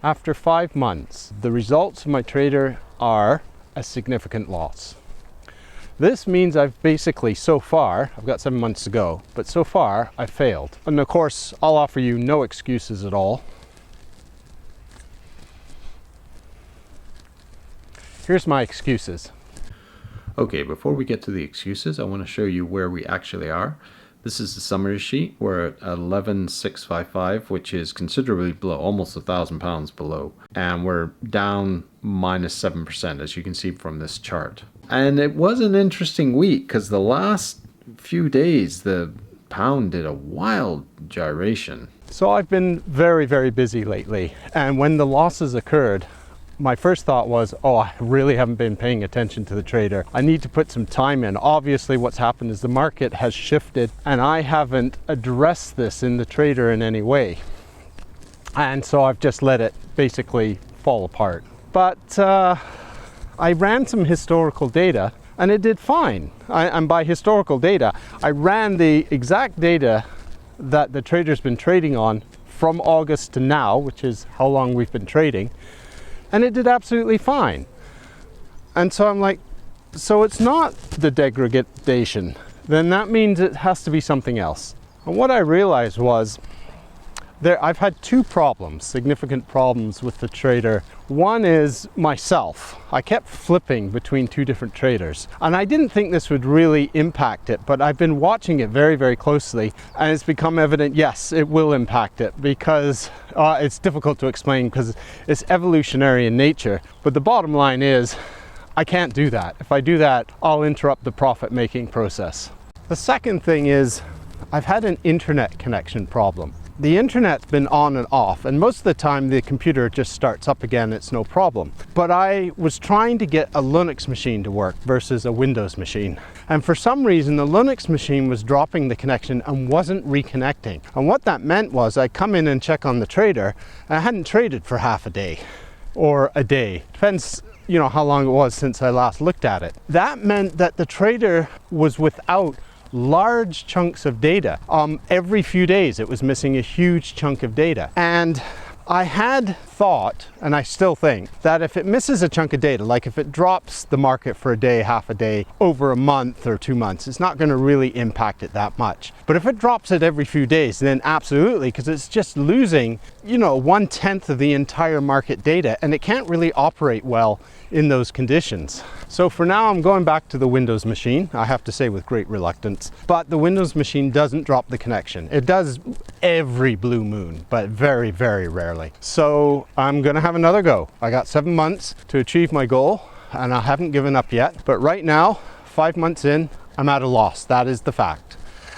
After 5 months, the results of my trader are a significant loss. This means I've basically, so far, I've got 7 months to go, but so far I've failed. And of course, I'll offer you no excuses at all. Here's my excuses. Okay, before we get to the excuses, I want to show you where we actually are. This is the summary sheet. We're at 11,655, which is considerably below, almost £1,000 below. And we're down minus 7%, as you can see from this chart. And it was an interesting week because the last few days, the pound did a wild gyration. So I've been very, very busy lately. And when the losses occurred, my first thought was, oh, I really haven't been paying attention to the trader. I need to put some time in. Obviously, what's happened is the market has shifted and I haven't addressed this in the trader in any way. And so I've just let it basically fall apart. But I ran some historical data and it did fine. And by historical data, I ran the exact data that the trader's been trading on from August to now, which is how long we've been trading. And it did absolutely fine. And so I'm like, so it's not the degradation, then that means it has to be something else. And what I realized was I've had two problems, significant problems with the trader. One is myself. I kept flipping between two different traders. And I didn't think this would really impact it, but I've been watching it very, very closely. And it's become evident, yes, it will impact it because it's difficult to explain because it's evolutionary in nature. But the bottom line is, I can't do that. If I do that, I'll interrupt the profit-making process. The second thing is, I've had an internet connection problem. The internet's been on and off, and most of the time the computer just starts up again, it's no problem. But I was trying to get a Linux machine to work versus a Windows machine. And for some reason, the Linux machine was dropping the connection and wasn't reconnecting. And what that meant was I'd come in and check on the trader, and I hadn't traded for half a day or a day. Depends, you know, how long it was since I last looked at it. That meant that the trader was without large chunks of data. Every few days it was missing a huge chunk of data. And I had thought, and I still think, that if it misses a chunk of data, like if it drops the market for a day, half a day, over a month or 2 months, it's not going to really impact it that much. But if it drops it every few days, then absolutely, because it's just losing, you know, 1/10 of the entire market data, and it can't really operate well in those conditions. So for now, I'm going back to the Windows machine, I have to say with great reluctance. But the Windows machine doesn't drop the connection. It does every blue moon, but very, very rarely. So I'm gonna have another go. I got 7 months to achieve my goal, and I haven't given up yet. But right now, 5 months in, I'm at a loss. That is the fact.